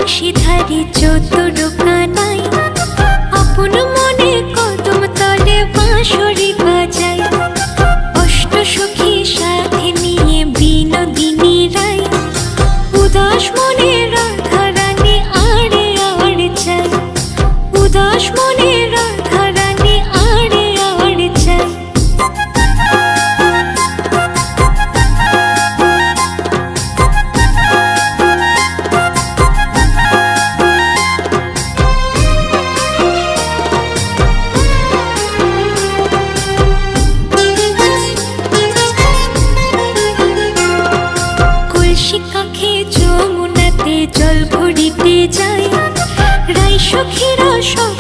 বাঁশিধারী চতুর কানাই আপন মনে কদম তলে বাঁশরি বাজায়। অষ্ট সখী সাথে নিয়ে বিনোদিনী রায় উদাস মনে রাধা রানী আড়ে আড়ে চায়। উদাস মনে রাধা রানী আড়ে আড়ে চায়। কাখে যমুনাতে জল ভরিতে যায়। রাই সখীরা সব